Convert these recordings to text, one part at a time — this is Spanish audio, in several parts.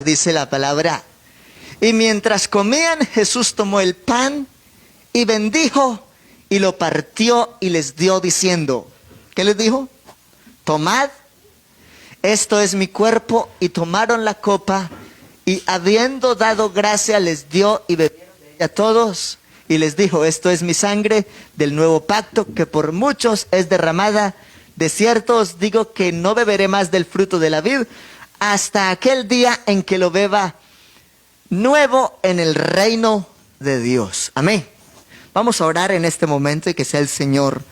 Dice la palabra, y mientras comían, Jesús tomó el pan y bendijo y lo partió y les dio diciendo, ¿qué les dijo? Tomad, esto es mi cuerpo. Y tomaron la copa y habiendo dado gracia les dio y bebieron de ella todos. Y les dijo, esto es mi sangre del nuevo pacto que por muchos es derramada. De cierto os digo que no beberé más del fruto de la vid hasta aquel día en que lo beba nuevo en el reino de Dios. Amén. Vamos a orar en este momento y que sea el Señor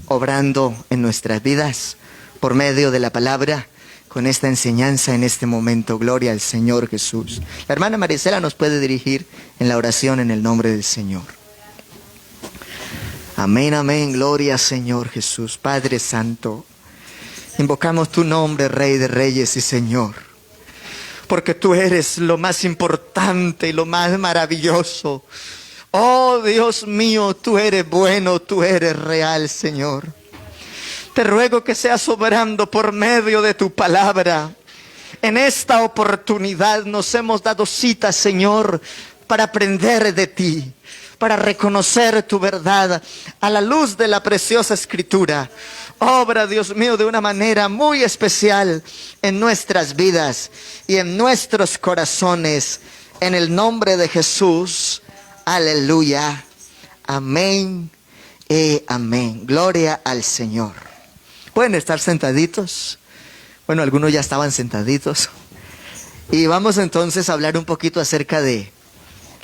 obrando en nuestras vidas por medio de la palabra, con esta enseñanza en este momento. Gloria al Señor Jesús. La hermana Marisela nos puede dirigir en la oración en el nombre del Señor. Amén, amén. Gloria Señor Jesús. Padre Santo, invocamos tu nombre, Rey de Reyes y Señor, porque tú eres lo más importante y lo más maravilloso. Oh Dios mío, tú eres bueno, tú eres real, Señor. Te ruego que seas obrando por medio de tu palabra. En esta oportunidad nos hemos dado cita, Señor, para aprender de ti, para reconocer tu verdad a la luz de la preciosa Escritura. Obra, Dios mío, de una manera muy especial en nuestras vidas y en nuestros corazones. En el nombre de Jesús. Aleluya. Amén y amén. Gloria al Señor. Pueden estar sentaditos. Bueno, algunos ya estaban sentaditos. Y vamos entonces a hablar un poquito acerca de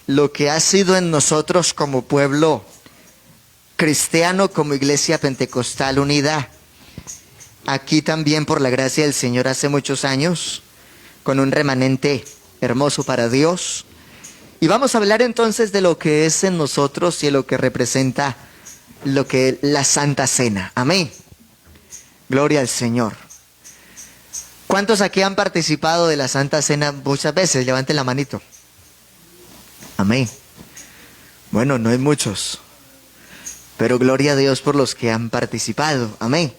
lo que ha sido en nosotros como pueblo cristiano, como Iglesia Pentecostal Unida. Aquí también, por la gracia del Señor, hace muchos años, con un remanente hermoso para Dios. Y vamos a hablar entonces de lo que es en nosotros y de lo que representa lo que es la Santa Cena. Amén. Gloria al Señor. ¿Cuántos aquí han participado de la Santa Cena muchas veces? Levanten la manito. Amén. Bueno, no hay muchos, pero gloria a Dios por los que han participado. Amén.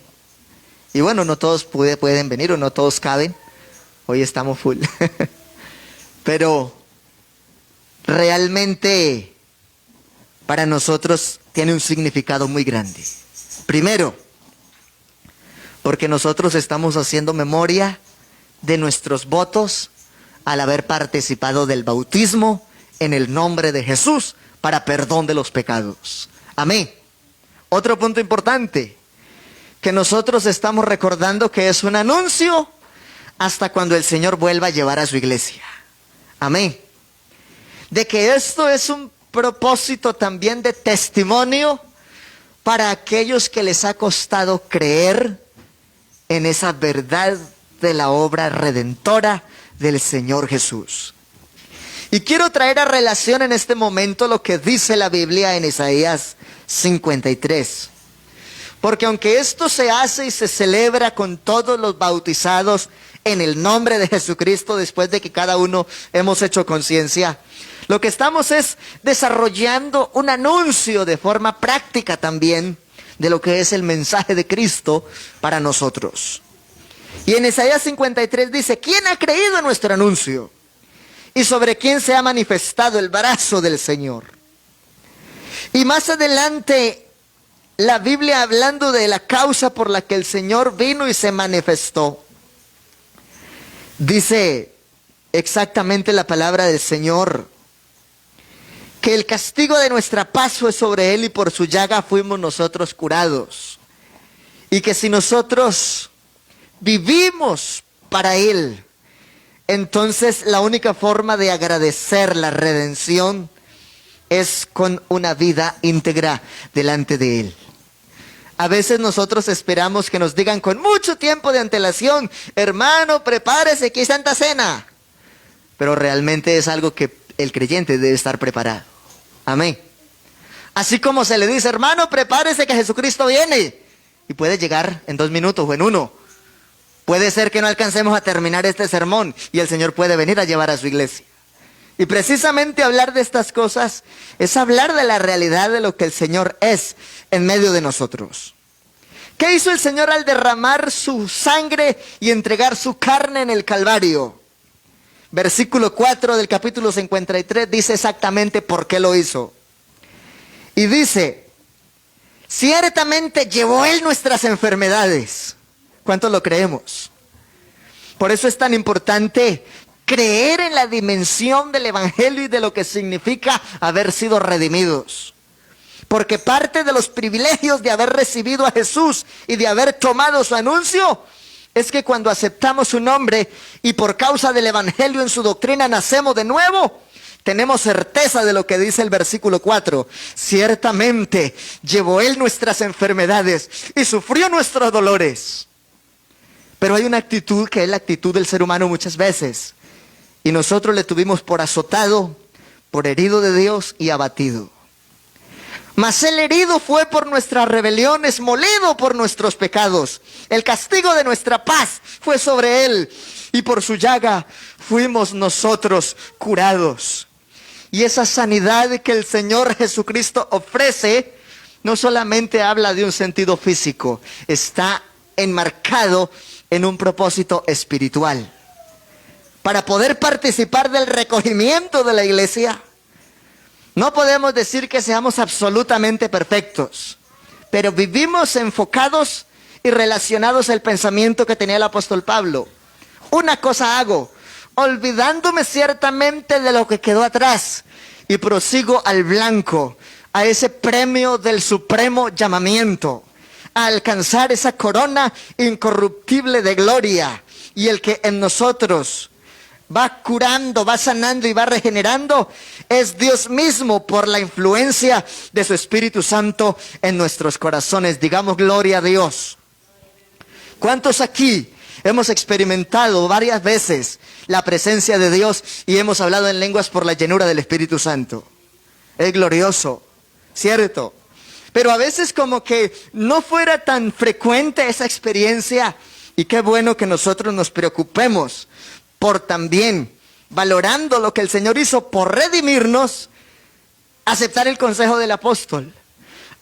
Y bueno, no todos pueden venir o no todos caben. Hoy estamos full. Pero realmente para nosotros tiene un significado muy grande. Primero, porque nosotros estamos haciendo memoria de nuestros votos al haber participado del bautismo en el nombre de Jesús para perdón de los pecados. Amén. Otro punto importante, que nosotros estamos recordando que es un anuncio hasta cuando el Señor vuelva a llevar a su iglesia. Amén. De que esto es un propósito también de testimonio para aquellos que les ha costado creer en esa verdad de la obra redentora del Señor Jesús. Y quiero traer a relación en este momento lo que dice la Biblia en Isaías 53. Porque aunque esto se hace y se celebra con todos los bautizados en el nombre de Jesucristo, después de que cada uno hemos hecho conciencia, lo que estamos es desarrollando un anuncio de forma práctica también de lo que es el mensaje de Cristo para nosotros. Y en Isaías 53 dice, ¿quién ha creído en nuestro anuncio? ¿Y sobre quién se ha manifestado el brazo del Señor? Y más adelante, la Biblia hablando de la causa por la que el Señor vino y se manifestó, dice exactamente la palabra del Señor, que el castigo de nuestra paz fue sobre Él y por su llaga fuimos nosotros curados. Y que si nosotros vivimos para Él, entonces la única forma de agradecer la redención es con una vida íntegra delante de Él. A veces nosotros esperamos que nos digan con mucho tiempo de antelación, hermano, prepárese, aquí hay Santa Cena. Pero realmente es algo que el creyente debe estar preparado. Amén. Así como se le dice, hermano, prepárese que Jesucristo viene. Y puede llegar en 2 minutos o en 1. Puede ser que no alcancemos a terminar este sermón y el Señor puede venir a llevar a su iglesia. Y precisamente hablar de estas cosas es hablar de la realidad de lo que el Señor es en medio de nosotros. ¿Qué hizo el Señor al derramar su sangre y entregar su carne en el Calvario? versículo 4 del capítulo 53 dice exactamente por qué lo hizo. Y dice, ciertamente llevó Él nuestras enfermedades. ¿Cuántos lo creemos? Por eso es tan importante creer en la dimensión del Evangelio y de lo que significa haber sido redimidos. Porque parte de los privilegios de haber recibido a Jesús y de haber tomado su anuncio es que cuando aceptamos su nombre y por causa del Evangelio en su doctrina nacemos de nuevo, tenemos certeza de lo que dice el versículo 4. Ciertamente llevó Él nuestras enfermedades y sufrió nuestros dolores. Pero hay una actitud que es la actitud del ser humano muchas veces. Y nosotros le tuvimos por azotado, por herido de Dios y abatido. Mas el herido fue por nuestras rebeliones, molido por nuestros pecados. El castigo de nuestra paz fue sobre Él, y por su llaga fuimos nosotros curados. Y esa sanidad que el Señor Jesucristo ofrece, no solamente habla de un sentido físico, está enmarcado en un propósito espiritual. Para poder participar del recogimiento de la iglesia, no podemos decir que seamos absolutamente perfectos, pero vivimos enfocados y relacionados al pensamiento que tenía el apóstol Pablo. Una cosa hago, olvidándome ciertamente de lo que quedó atrás, y prosigo al blanco, a ese premio del supremo llamamiento, a alcanzar esa corona incorruptible de gloria, y el que en nosotros va curando, va sanando y va regenerando es Dios mismo por la influencia de su Espíritu Santo en nuestros corazones. Digamos gloria a Dios. ¿Cuántos aquí hemos experimentado varias veces la presencia de Dios y hemos hablado en lenguas por la llenura del Espíritu Santo? Es glorioso, ¿cierto? Pero a veces como que no fuera tan frecuente esa experiencia, y qué bueno que nosotros nos preocupemos por también, valorando lo que el Señor hizo por redimirnos, aceptar el consejo del apóstol.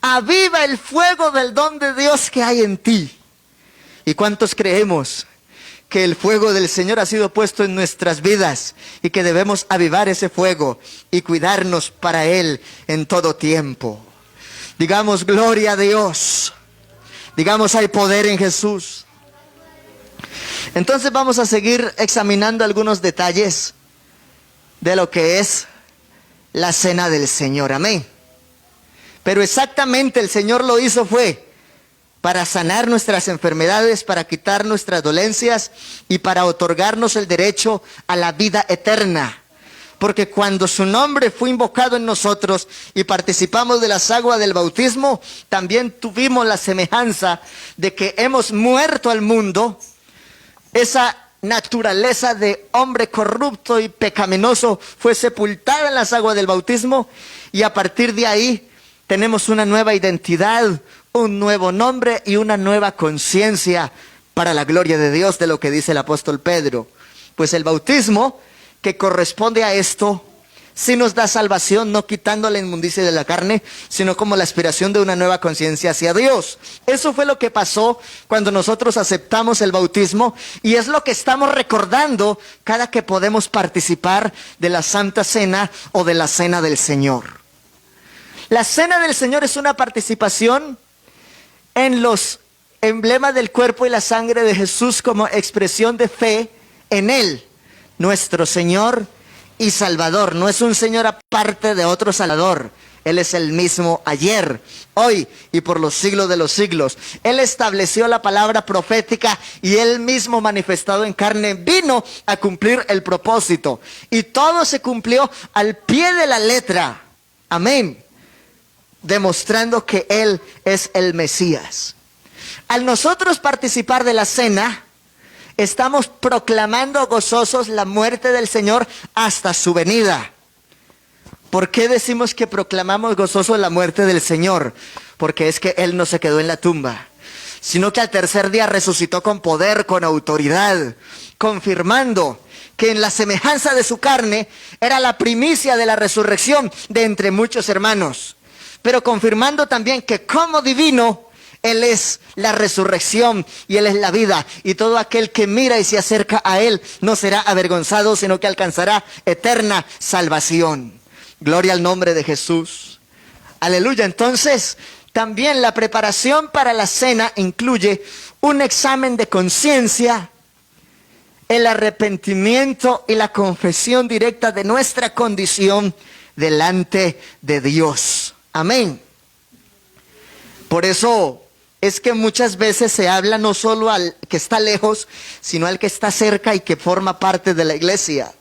Aviva el fuego del don de Dios que hay en ti. ¿Y cuántos creemos que el fuego del Señor ha sido puesto en nuestras vidas y que debemos avivar ese fuego y cuidarnos para Él en todo tiempo? Digamos gloria a Dios. Digamos hay poder en Jesús. Entonces vamos a seguir examinando algunos detalles de lo que es la cena del Señor. Amén. Pero exactamente el Señor lo hizo fue para sanar nuestras enfermedades, para quitar nuestras dolencias y para otorgarnos el derecho a la vida eterna. Porque cuando su nombre fue invocado en nosotros y participamos de las aguas del bautismo, también tuvimos la semejanza de que hemos muerto al mundo. Esa naturaleza de hombre corrupto y pecaminoso fue sepultada en las aguas del bautismo, y a partir de ahí tenemos una nueva identidad, un nuevo nombre y una nueva conciencia para la gloria de Dios, de lo que dice el apóstol Pedro. Pues el bautismo que corresponde a esto sí nos da salvación, no quitando la inmundicia de la carne, sino como la aspiración de una nueva conciencia hacia Dios. Eso fue lo que pasó cuando nosotros aceptamos el bautismo, y es lo que estamos recordando cada que podemos participar de la Santa Cena o de la Cena del Señor. La Cena del Señor es una participación en los emblemas del cuerpo y la sangre de Jesús como expresión de fe en Él, nuestro Señor y Salvador. No es un Señor aparte de otro Salvador. Él es el mismo ayer, hoy y por los siglos de los siglos. Él estableció la palabra profética y Él mismo, manifestado en carne, vino a cumplir el propósito. Y todo se cumplió al pie de la letra. Amén. Demostrando que Él es el Mesías. Al nosotros participar de la cena, estamos proclamando gozosos la muerte del Señor hasta su venida. ¿Por qué decimos que proclamamos gozosos la muerte del Señor? Porque es que Él no se quedó en la tumba, sino que al tercer día resucitó con poder, con autoridad, confirmando que en la semejanza de su carne era la primicia de la resurrección de entre muchos hermanos, pero confirmando también que como divino Él es la resurrección y Él es la vida. Y todo aquel que mira y se acerca a Él no será avergonzado, sino que alcanzará eterna salvación. Gloria al nombre de Jesús. Aleluya. Entonces, también la preparación para la cena incluye un examen de conciencia, el arrepentimiento y la confesión directa de nuestra condición delante de Dios. Amén. Por eso es que muchas veces se habla no solo al que está lejos, sino al que está cerca y que forma parte de la iglesia,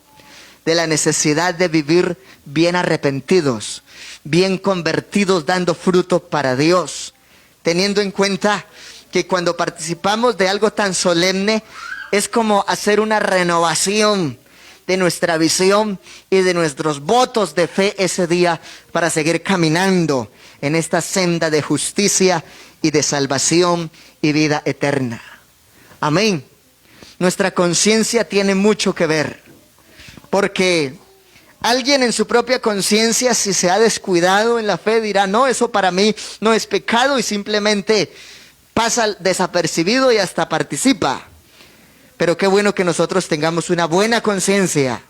de la necesidad de vivir bien arrepentidos, bien convertidos, dando fruto para Dios, teniendo en cuenta que cuando participamos de algo tan solemne, es como hacer una renovación de nuestra visión y de nuestros votos de fe ese día para seguir caminando en esta senda de justicia y de salvación y vida eterna. Amén. Nuestra conciencia tiene mucho que ver, porque alguien en su propia conciencia, si se ha descuidado en la fe, dirá, no, eso para mí no es pecado, y simplemente pasa desapercibido y hasta participa. Pero qué bueno que nosotros tengamos una buena conciencia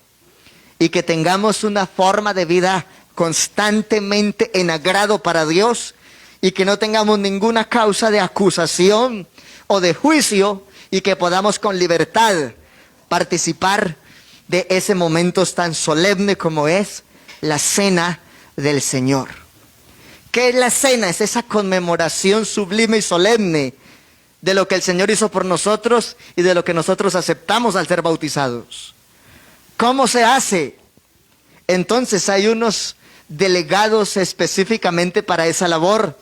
y que tengamos una forma de vida constantemente en agrado para Dios, y que no tengamos ninguna causa de acusación o de juicio, y que podamos con libertad participar de ese momento tan solemne como es la cena del Señor. ¿Qué es la cena? Es esa conmemoración sublime y solemne de lo que el Señor hizo por nosotros y de lo que nosotros aceptamos al ser bautizados. ¿Cómo se hace? Entonces hay unos delegados específicamente para esa labor,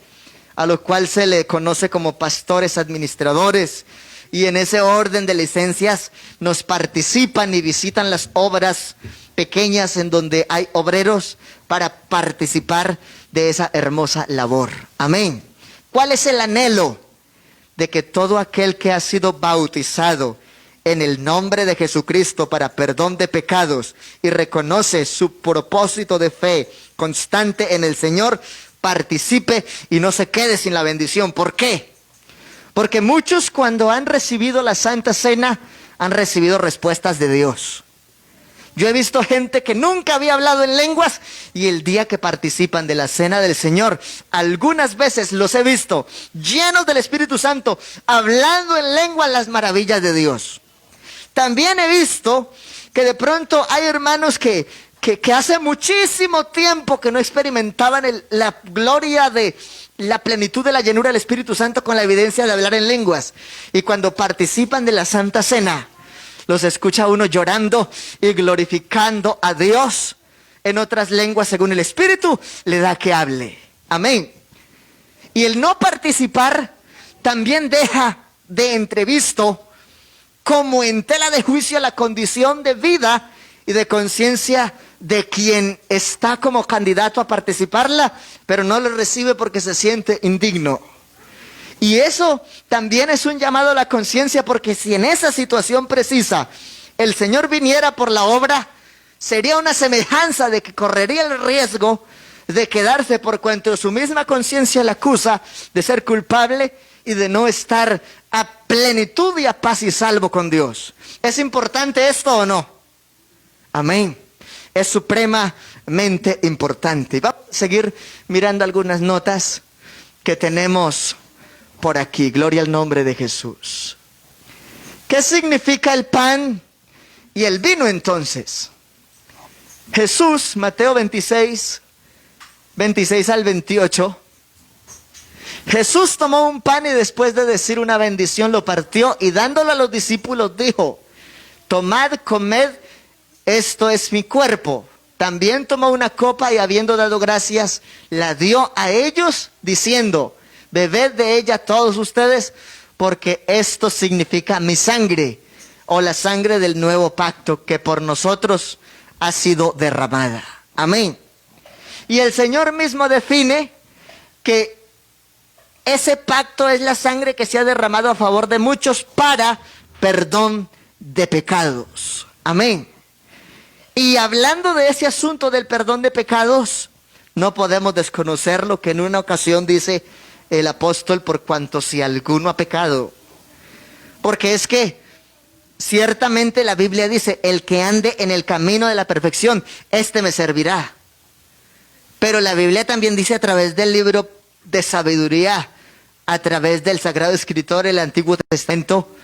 a los cuales se le conoce como pastores administradores, y en ese orden de licencias nos participan y visitan las obras pequeñas en donde hay obreros para participar de esa hermosa labor. Amén. ¿Cuál es el anhelo? De que todo aquel que ha sido bautizado en el nombre de Jesucristo para perdón de pecados y reconoce su propósito de fe constante en el Señor, participe y no se quede sin la bendición. ¿Por qué? Porque muchos, cuando han recibido la Santa Cena, han recibido respuestas de Dios. Yo he visto gente que nunca había hablado en lenguas, y el día que participan de la cena del Señor, algunas veces los he visto llenos del Espíritu Santo, hablando en lengua las maravillas de Dios. También he visto que de pronto hay hermanos que hace muchísimo tiempo que no experimentaban la gloria de la plenitud de la llenura del Espíritu Santo con la evidencia de hablar en lenguas. Y cuando participan de la Santa Cena, los escucha uno llorando y glorificando a Dios en otras lenguas según el Espíritu le da que hable. Amén. Y el no participar también deja de entrevisto como en tela de juicio la condición de vida y de conciencia de quien está como candidato a participarla, pero no lo recibe porque se siente indigno. Y eso también es un llamado a la conciencia, porque si en esa situación precisa el Señor viniera por la obra, sería una semejanza de que correría el riesgo de quedarse por cuanto su misma conciencia le acusa de ser culpable y de no estar a plenitud y a paz y salvo con Dios. ¿Es importante esto o no? Amén. Es supremamente importante. Vamos a seguir mirando algunas notas que tenemos por aquí. Gloria al nombre de Jesús. ¿Qué significa el pan y el vino entonces? Jesús, Mateo 26, 26 al 28. Jesús tomó un pan y después de decir una bendición lo partió y dándolo a los discípulos dijo: tomad, comed, esto es mi cuerpo. También tomó una copa y habiendo dado gracias, la dio a ellos diciendo: bebed de ella todos ustedes, porque esto significa mi sangre, o la sangre del nuevo pacto que por nosotros ha sido derramada. Amén. Y el Señor mismo define que ese pacto es la sangre que se ha derramado a favor de muchos para perdón de pecados. Amén. Y hablando de ese asunto del perdón de pecados, no podemos desconocer lo que en una ocasión dice el apóstol por cuanto si alguno ha pecado. Porque es que ciertamente la Biblia dice, el que ande en el camino de la perfección, este me servirá. Pero la Biblia también dice a través del libro de sabiduría, a través del Sagrado Escritor, el Antiguo Testamento,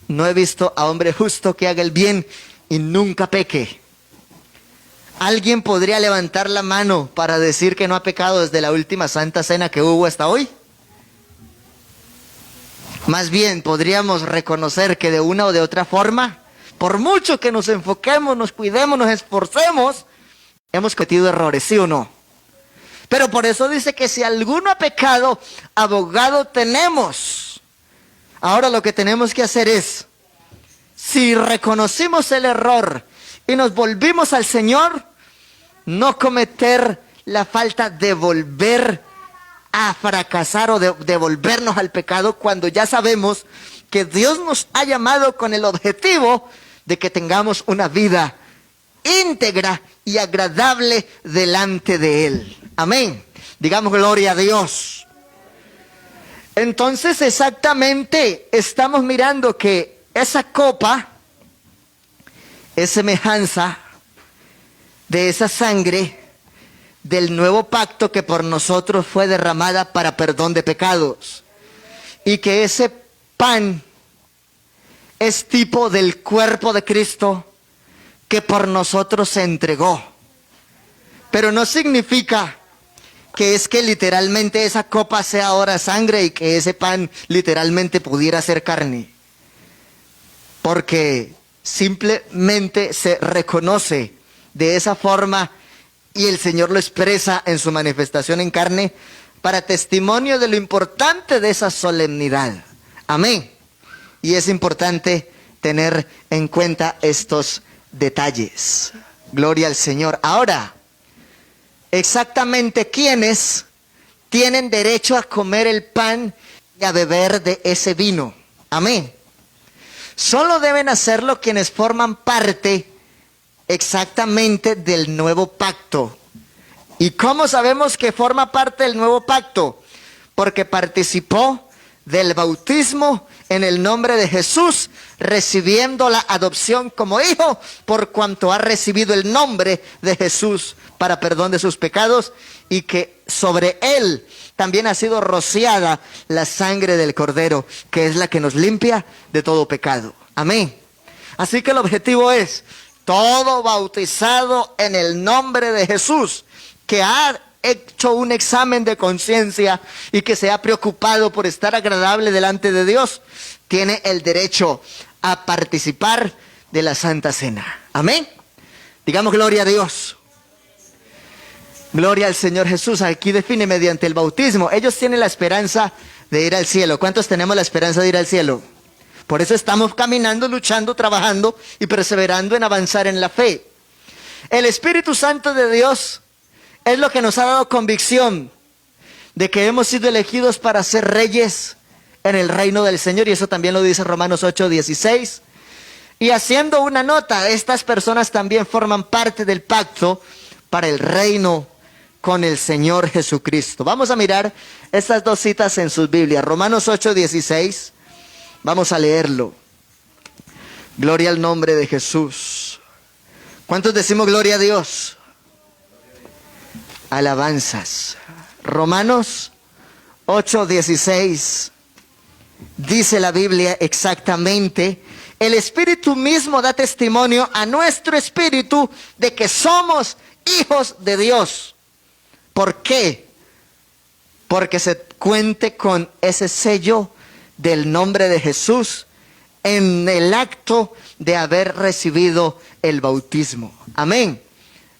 no he visto a hombre justo que haga el bien y nunca peque. ¿Alguien podría levantar la mano para decir que no ha pecado desde la última Santa Cena que hubo hasta hoy? Más bien, podríamos reconocer que de una o de otra forma, por mucho que nos enfoquemos, nos cuidemos, nos esforcemos, hemos cometido errores, ¿sí o no? Pero por eso dice que si alguno ha pecado, abogado tenemos. Ahora lo que tenemos que hacer es, si reconocimos el error y nos volvimos al Señor, no cometer la falta de volver a fracasar o de volvernos al pecado cuando ya sabemos que Dios nos ha llamado con el objetivo de que tengamos una vida íntegra y agradable delante de Él. Amén. Digamos gloria a Dios. Entonces exactamente estamos mirando que esa copa es semejanza de esa sangre del nuevo pacto que por nosotros fue derramada para perdón de pecados. Y que ese pan es tipo del cuerpo de Cristo que por nosotros se entregó. Pero no significa que es que literalmente esa copa sea ahora sangre y que ese pan literalmente pudiera ser carne. Porque simplemente se reconoce de esa forma y el Señor lo expresa en su manifestación en carne para testimonio de lo importante de esa solemnidad. Amén. Y es importante tener en cuenta estos detalles. Gloria al Señor. Ahora, exactamente quiénes tienen derecho a comer el pan y a beber de ese vino. Amén. Solo deben hacerlo quienes forman parte exactamente del nuevo pacto. ¿Y cómo sabemos que forma parte del nuevo pacto? Porque participó del bautismo en el nombre de Jesús, recibiendo la adopción como hijo, por cuanto ha recibido el nombre de Jesús para perdón de sus pecados, y que sobre él también ha sido rociada la sangre del Cordero, que es la que nos limpia de todo pecado. Amén. Así que el objetivo es todo bautizado en el nombre de Jesús, que ha hecho un examen de conciencia y que se ha preocupado por estar agradable delante de Dios, tiene el derecho a participar de la Santa Cena. Amén. Digamos gloria a Dios. Gloria al Señor Jesús. Aquí define mediante el bautismo. Ellos tienen la esperanza de ir al cielo. ¿Cuántos tenemos la esperanza de ir al cielo? Por eso estamos caminando, luchando, trabajando y perseverando en avanzar en la fe. El Espíritu Santo de Dios es lo que nos ha dado convicción de que hemos sido elegidos para ser reyes en el reino del Señor. Y eso también lo dice Romanos 8:16. Y haciendo una nota, estas personas también forman parte del pacto para el reino con el Señor Jesucristo. Vamos a mirar estas dos citas en sus Biblias. Romanos 8:16. Vamos a leerlo. Gloria al nombre de Jesús. ¿Cuántos decimos gloria a Dios? Alabanzas. Romanos 8:16. Dice la Biblia exactamente: el Espíritu mismo da testimonio a nuestro espíritu de que somos hijos de Dios. ¿Por qué? Porque se cuente con ese sello del nombre de Jesús en el acto de haber recibido el bautismo. Amén.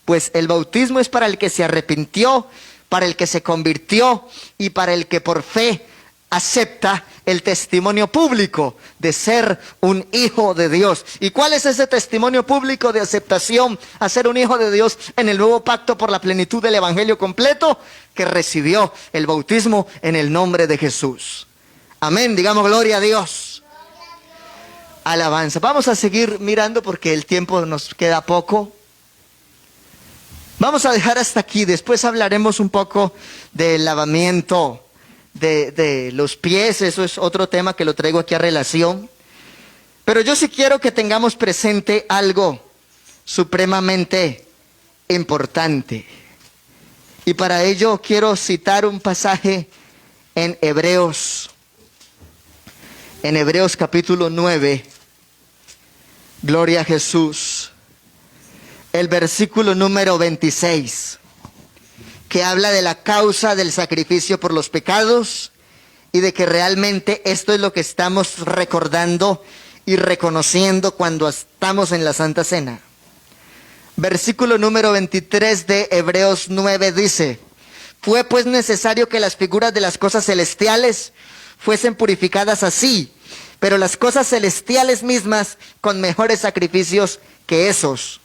Pues el bautismo es para el que se arrepintió, para el que se convirtió y para el que por fe acepta el testimonio público de ser un hijo de Dios. ¿Y cuál es ese testimonio público de aceptación a ser un hijo de Dios en el nuevo pacto por la plenitud del evangelio completo? Que recibió el bautismo en el nombre de Jesús. Amén, digamos gloria a Dios. Alabanza. Vamos a seguir mirando porque el tiempo nos queda poco. Vamos a dejar hasta aquí, después hablaremos un poco del lavamiento de los pies, eso es otro tema que lo traigo aquí a relación. Pero yo sí quiero que tengamos presente algo supremamente importante. Y para ello quiero citar un pasaje en Hebreos capítulo 9, gloria a Jesús, el versículo número 26, que habla de la causa del sacrificio por los pecados y de que realmente esto es lo que estamos recordando y reconociendo cuando estamos en la Santa Cena. Versículo número 23 de Hebreos 9 dice: fue pues necesario que las figuras de las cosas celestiales fuesen purificadas así, pero las cosas celestiales mismas con mejores sacrificios que esos.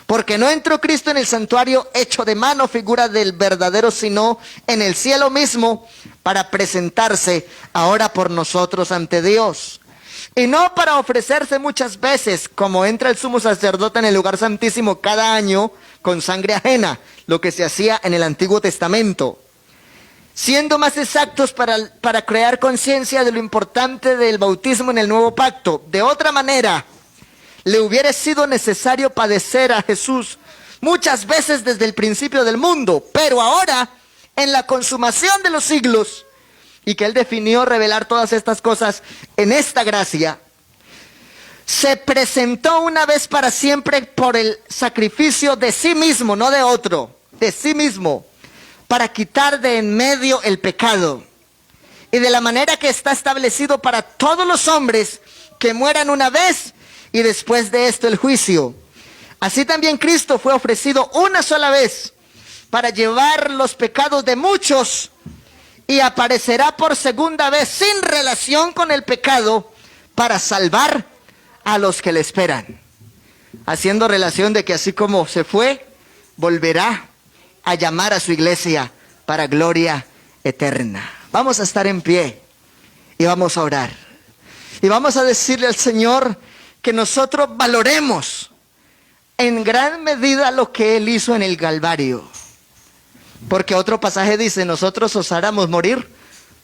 Porque no entró Cristo en el santuario hecho de mano, figura del verdadero, sino en el cielo mismo, para presentarse ahora por nosotros ante Dios. Y no para ofrecerse muchas veces, como entra el sumo sacerdote en el lugar santísimo cada año con sangre ajena, lo que se hacía en el Antiguo Testamento. Siendo más exactos para crear conciencia de lo importante del bautismo en el nuevo pacto. De otra manera, le hubiera sido necesario padecer a Jesús muchas veces desde el principio del mundo, pero ahora, en la consumación de los siglos, y que Él definió revelar todas estas cosas en esta gracia, se presentó una vez para siempre por el sacrificio de sí mismo, no de otro, de sí mismo, para quitar de en medio el pecado. Y de la manera que está establecido para todos los hombres que mueran una vez y después de esto el juicio. Así también Cristo fue ofrecido una sola vez para llevar los pecados de muchos, y aparecerá por segunda vez sin relación con el pecado para salvar a los que le esperan. Haciendo relación de que así como se fue, volverá a llamar a su iglesia para gloria eterna. Vamos a estar en pie y vamos a orar. Y vamos a decirle al Señor que nosotros valoremos en gran medida lo que Él hizo en el Calvario. Porque otro pasaje dice: nosotros osáramos morir,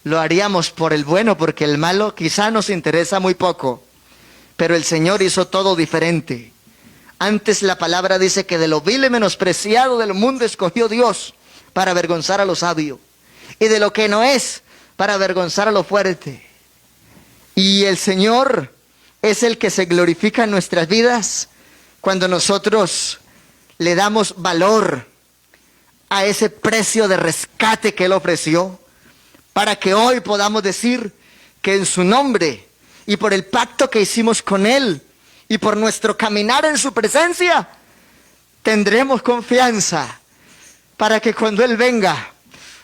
lo haríamos por el bueno, porque el malo quizá nos interesa muy poco. Pero el Señor hizo todo diferente. Antes la palabra dice que de lo vil y menospreciado del mundo escogió Dios para avergonzar a lo sabio, y de lo que no es para avergonzar a lo fuerte. Y el Señor es el que se glorifica en nuestras vidas cuando nosotros le damos valor a ese precio de rescate que Él ofreció, para que hoy podamos decir que en su nombre y por el pacto que hicimos con Él y por nuestro caminar en su presencia, tendremos confianza para que cuando Él venga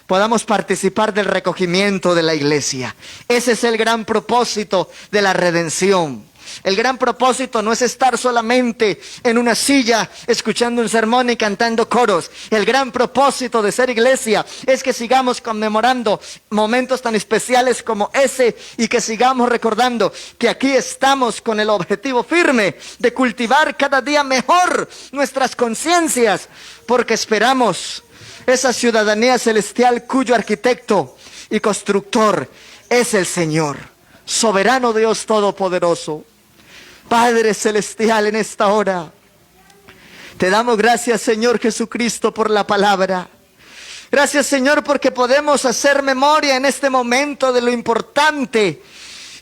podamos participar del recogimiento de la iglesia. Ese es el gran propósito de la redención. El gran propósito no es estar solamente en una silla escuchando un sermón y cantando coros. El gran propósito de ser iglesia es que sigamos conmemorando momentos tan especiales como ese, y que sigamos recordando que aquí estamos con el objetivo firme de cultivar cada día mejor nuestras conciencias, porque esperamos esa ciudadanía celestial cuyo arquitecto y constructor es el Señor, soberano Dios todopoderoso. Padre celestial, en esta hora te damos gracias, Señor Jesucristo, por la palabra. Gracias, Señor, porque podemos hacer memoria en este momento de lo importante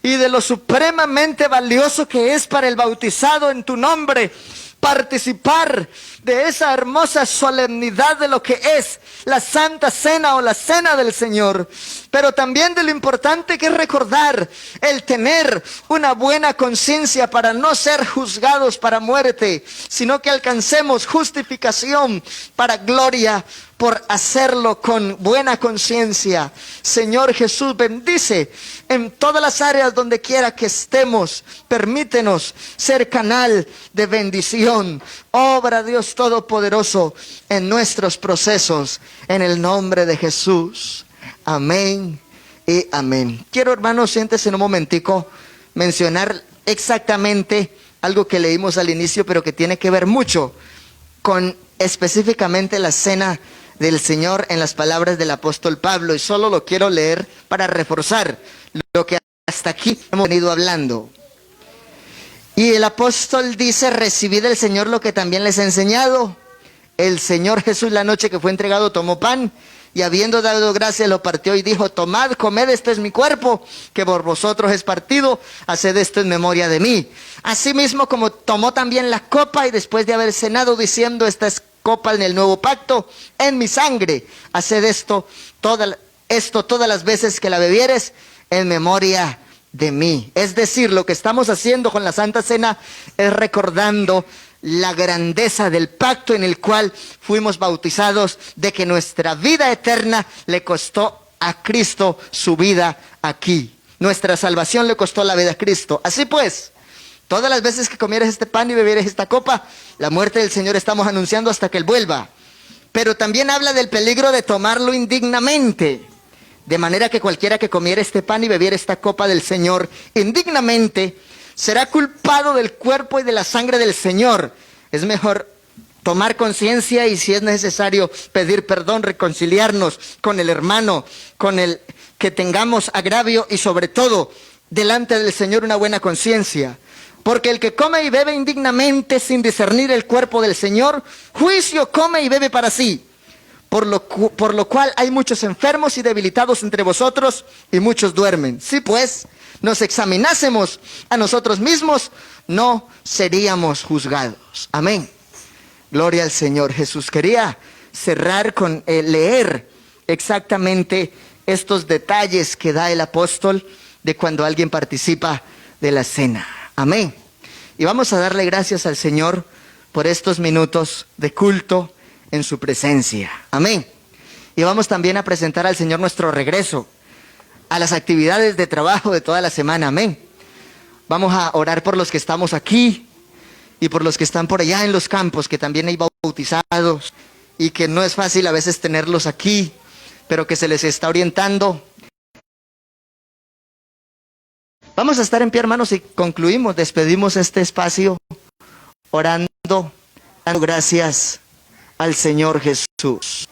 y de lo supremamente valioso que es para el bautizado en tu nombre participar de esa hermosa solemnidad de lo que es la Santa Cena o la Cena del Señor, pero también de lo importante que es recordar el tener una buena conciencia para no ser juzgados para muerte, sino que alcancemos justificación para gloria por hacerlo con buena conciencia. Señor Jesús, bendice en todas las áreas donde quiera que estemos. Permítenos ser canal de bendición. Obra, Dios Todopoderoso, en nuestros procesos, en el nombre de Jesús. Amén y amén. Quiero, hermanos, siéntese en un momentico, mencionar exactamente algo que leímos al inicio, pero que tiene que ver mucho con específicamente la cena del Señor en las palabras del apóstol Pablo, y solo lo quiero leer para reforzar lo que hasta aquí hemos venido hablando. Y el apóstol dice: recibid del Señor lo que también les he enseñado. El Señor Jesús, la noche que fue entregado, tomó pan, y habiendo dado gracias, lo partió y dijo: tomad, comed, este es mi cuerpo, que por vosotros es partido, haced esto en memoria de mí. Asimismo, como tomó también la copa, y después de haber cenado, diciendo: esta es copa en el nuevo pacto, en mi sangre, haced esto todas las veces que la bebieres, en memoria de mí. Es decir, lo que estamos haciendo con la Santa Cena es recordando la grandeza del pacto en el cual fuimos bautizados, de que nuestra vida eterna le costó a Cristo su vida aquí. Nuestra salvación le costó la vida a Cristo. Así pues, todas las veces que comieres este pan y bebieres esta copa, la muerte del Señor estamos anunciando hasta que Él vuelva. Pero también habla del peligro de tomarlo indignamente. De manera que cualquiera que comiera este pan y bebiera esta copa del Señor indignamente, será culpado del cuerpo y de la sangre del Señor. Es mejor tomar conciencia y, si es necesario, pedir perdón, reconciliarnos con el hermano, con el que tengamos agravio, y sobre todo, delante del Señor, una buena conciencia. Porque el que come y bebe indignamente sin discernir el cuerpo del Señor, juicio come y bebe para sí. Por lo cual hay muchos enfermos y debilitados entre vosotros, y muchos duermen. Si pues nos examinásemos a nosotros mismos, no seríamos juzgados. Amén. Gloria al Señor Jesús. Quería cerrar con leer exactamente estos detalles que da el apóstol de cuando alguien participa de la cena. Amén. Y vamos a darle gracias al Señor por estos minutos de culto en su presencia. Amén. Y vamos también a presentar al Señor nuestro regreso a las actividades de trabajo de toda la semana. Amén. Vamos a orar por los que estamos aquí y por los que están por allá en los campos, que también hay bautizados y que no es fácil a veces tenerlos aquí, pero que se les está orientando. Vamos a estar en pie, hermanos, y concluimos, despedimos este espacio orando, dando gracias al Señor Jesús.